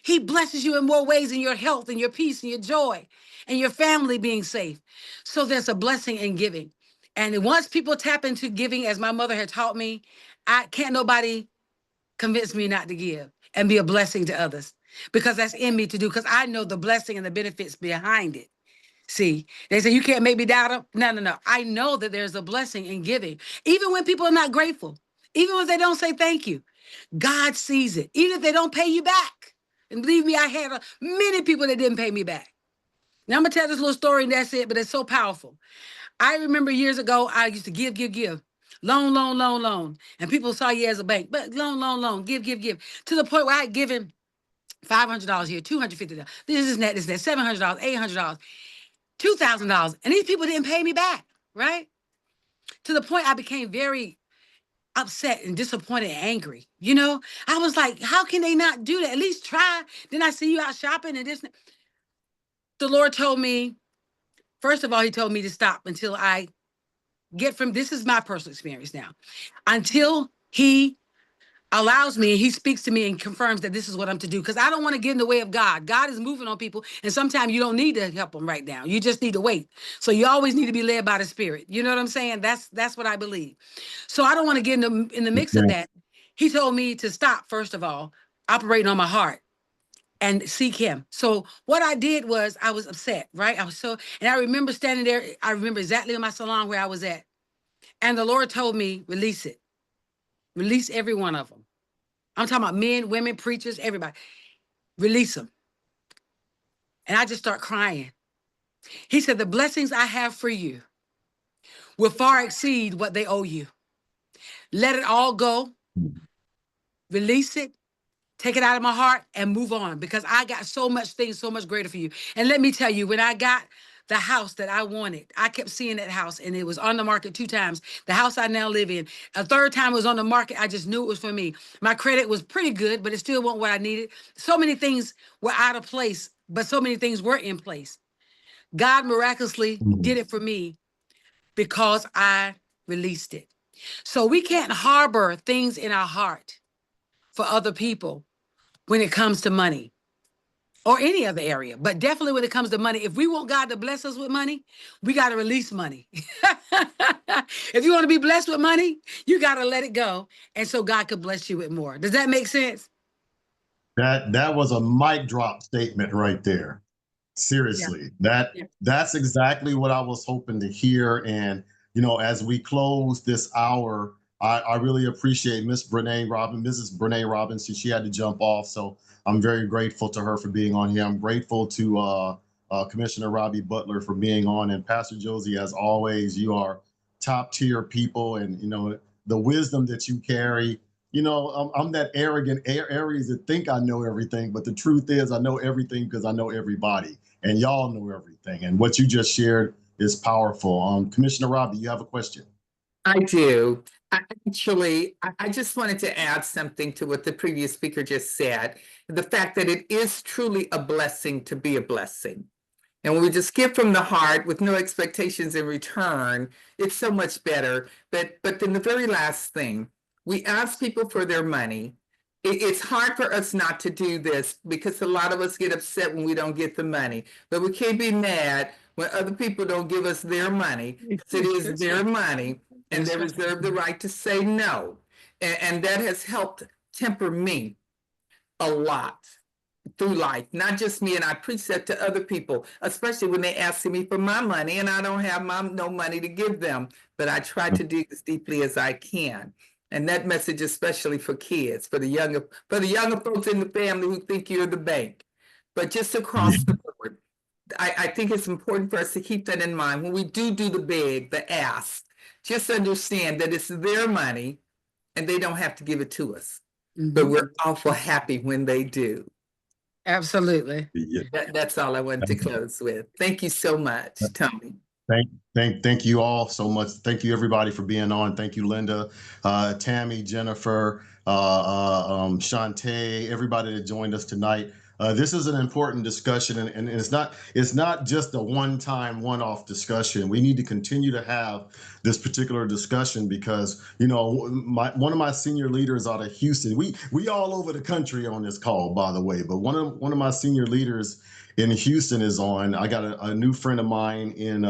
He blesses you in more ways in your health and your peace and your joy and your family being safe. So there's a blessing in giving. And once people tap into giving, as my mother had taught me, can't nobody convince me not to give and be a blessing to others because that's in me to do, because I know the blessing and the benefits behind it. See, they say you can't make me doubt them. No. I know that there's a blessing in giving, even when people are not grateful, even when they don't say thank you. God sees it, even if they don't pay you back. And believe me, I had many people that didn't pay me back. Now I'm gonna tell this little story and that's it, but it's so powerful. I remember years ago, I used to give. Loan. And people saw you as a bank, but loan, give. To the point where I had given $500 here, $250. This is that, $700, $800, $2,000. And these people didn't pay me back, right? To the point I became very upset and disappointed and angry. I was like, how can they not do that? At least try. Then I see you out shopping and this. The Lord told me, first of all, he told me to stop until I get from, this is my personal experience now, until he allows me, he speaks to me and confirms that this is what I'm to do, because I don't want to get in the way of God. God is moving on people, and sometimes you don't need to help them right now. You just need to wait. So you always need to be led by the Spirit. You know what I'm saying? That's what I believe. So I don't want to get in the mix of that. He told me to stop, first of all, operating on my heart and seek him. So what I did was I was upset, right? And I remember standing there. I remember exactly in my salon where I was at. And the Lord told me, release it. Release every one of them. I'm talking about men, women, preachers, everybody. Release them. And I just start crying. He said, the blessings I have for you will far exceed what they owe you. Let it all go, release it, take it out of my heart and move on, because I got so much things, so much greater for you. And let me tell you, when I got the house that I wanted, I kept seeing that house and it was on the market 2 times. The house I now live in, a 3rd time it was on the market. I just knew it was for me. My credit was pretty good, but it still wasn't what I needed. So many things were out of place, but so many things were in place. God miraculously did it for me because I released it. So we can't harbor things in our heart for other people when it comes to money or any other area, but definitely when it comes to money. If we want God to bless us with money, we got to release money. If you want to be blessed with money, you got to let it go. And so God could bless you with more. Does that make sense? That was a mic drop statement right there. Seriously, that's exactly what I was hoping to hear. And, you know, as we close this hour, I really appreciate Mrs. Brena Robinson. She had to jump off, so I'm very grateful to her for being on here. I'm grateful to Commissioner Robbie Butler for being on, and Pastor Josie, as always, you are top tier people, and you know the wisdom that you carry. You know, I'm that arrogant Aries that think I know everything, but the truth is I know everything because I know everybody, and y'all know everything. And what you just shared is powerful. Commissioner Robbie, you have a question? I do. I just wanted to add something to what the previous speaker just said. The fact that it is truly a blessing to be a blessing. And when we just give from the heart with no expectations in return, it's so much better. But then the very last thing, we ask people for their money. It's hard for us not to do this because a lot of us get upset when we don't get the money. But we can't be mad when other people don't give us their money, because it is their money and they reserve the right to say no. And that has helped temper me a lot through life, not just me. And I preach that to other people, especially when they ask me for my money and I don't have no money to give them, but I try to dig as deeply as I can. And that message, especially for kids, for the younger folks in the family who think you're the bank, but just across the board. I think it's important for us to keep that in mind when we do the ask. Just understand that it's their money and they don't have to give it to us, but we're awful happy when they do. Absolutely. That's all I wanted to close with. Thank you so much, Tony. Thank you all so much. Thank you everybody for being on. Thank you, Linda, Tammy, Jennifer, Shantae, everybody that joined us tonight. This is an important discussion, and it's not just a one-off discussion. We need to continue to have this particular discussion because, you know, one of my senior leaders out of Houston, we all over the country on this call, by the way, but one of my senior leaders in Houston is on. I got a new friend of mine in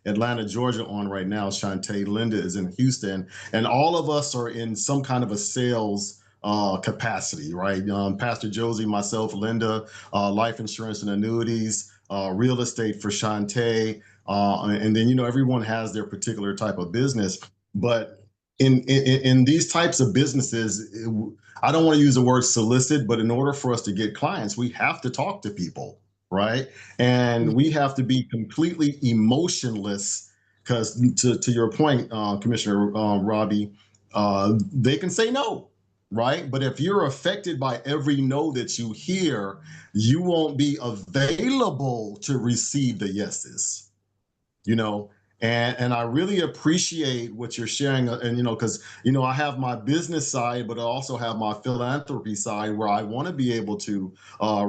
Atlanta, Georgia on right now. Shantae, Linda is in Houston, and all of us are in some kind of a sales capacity, right? Pastor Josie, myself, Linda, life insurance and annuities, real estate for Shantae, and then, you know, everyone has their particular type of business. But in these types of businesses, I don't want to use the word solicit, but in order for us to get clients, we have to talk to people, right? And we have to be completely emotionless because to your point, Commissioner Robbie, they can say no. Right. But if you're affected by every no that you hear, you won't be available to receive the yeses, you know. And I really appreciate what you're sharing. And, you know, because, you know, I have my business side, but I also have my philanthropy side where I want to be able to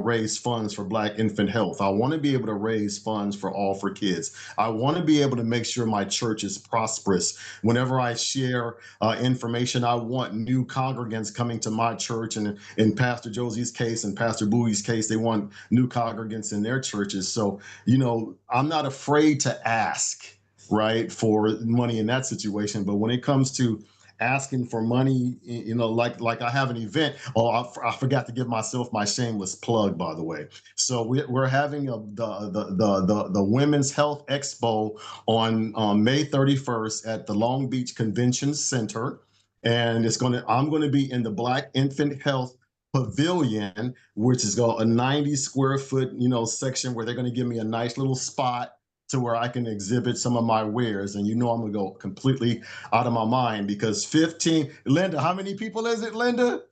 raise funds for Black infant health. I want to be able to raise funds for All for Kids. I want to be able to make sure my church is prosperous. Whenever I share information, I want new congregants coming to my church. And in Pastor Josie's case and Pastor Bowie's case, they want new congregants in their churches. So, you know, I'm not afraid to ask, right, for money in that situation. But when it comes to asking for money, you know, like I have an event. Oh, I forgot to give myself my shameless plug, by the way. So we're having the Women's Health Expo on May 31st at the Long Beach Convention Center, and I'm going to be in the Black Infant Health pavilion, which is got a 90 square foot, section where they're going to give me a nice little spot to where I can exhibit some of my wares. And I'm going to go completely out of my mind because 15, Linda, how many people is it, Linda?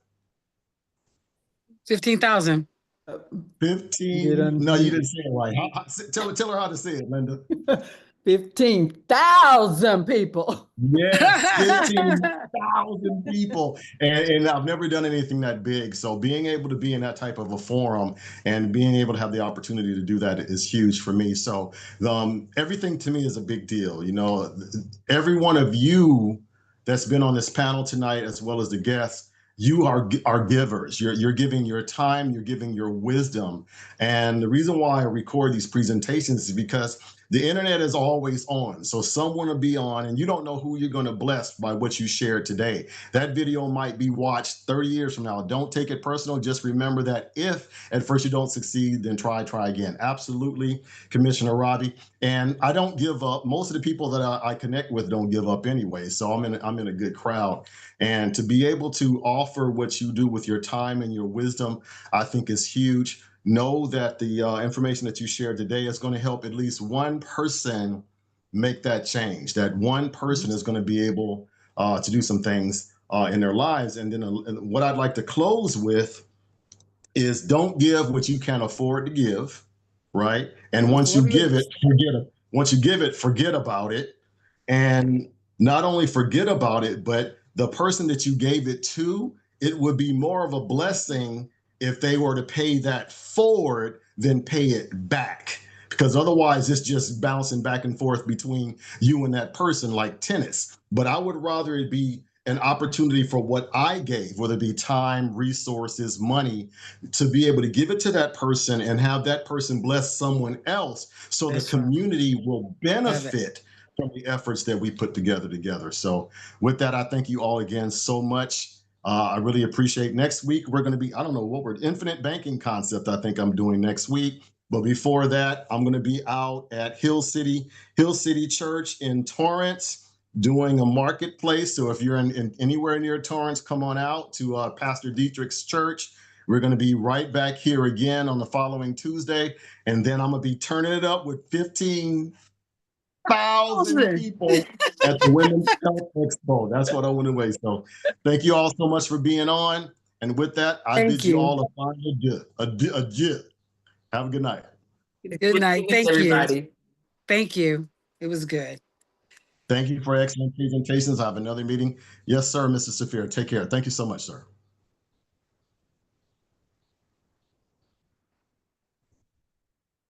15,000. 15. No, you didn't say it right. Tell her how to say it, Linda. 15,000 people. Yes, 15,000 people. And I've never done anything that big. So being able to be in that type of a forum and being able to have the opportunity to do that is huge for me. So everything to me is a big deal. Every one of you that's been on this panel tonight, as well as the guests, you are givers. You're giving your time, you're giving your wisdom. And the reason why I record these presentations is because the internet is always on. So someone will be on and you don't know who you're going to bless by what you shared today. That video might be watched 30 years from now. Don't take it personal. Just remember that if at first you don't succeed, then try again. Absolutely, Commissioner Robbie. And I don't give up. Most of the people that I connect with don't give up anyway. So I'm in a good crowd. And to be able to offer what you do with your time and your wisdom, I think is huge. Know that the information that you shared today is going to help at least one person make that change. That one person is going to be able to do some things in their lives. And then what I'd like to close with is don't give what you can't afford to give, right? And once you give it, forget it. Once you give it, forget about it. And not only forget about it, but the person that you gave it to, it would be more of a blessing if they were to pay that forward than pay it back. Because otherwise it's just bouncing back and forth between you and that person like tennis. But I would rather it be an opportunity for what I gave, whether it be time, resources, money, to be able to give it to that person and have that person bless someone else so the community will benefit from the efforts that we put together. So with that, I thank you all again so much. I really appreciate. Next week, we're going to be, I don't know what word, infinite banking concept I think I'm doing next week. But before that, I'm going to be out at Hill City Church in Torrance doing a marketplace. So if you're in anywhere near Torrance, come on out to Pastor Dietrich's church. We're going to be right back here again on the following Tuesday. And then I'm going to be turning it up with 15,000 people at the Women's Health Expo. That's what I want to wait. So thank you all so much for being on. And with that, I bid you all a final adieu. Have a good night. Good night. Thank everybody. you. Thank you. It was good. Thank you for excellent presentations. I have another meeting. Yes, sir, Mr. Safir. Take care. Thank you so much, sir.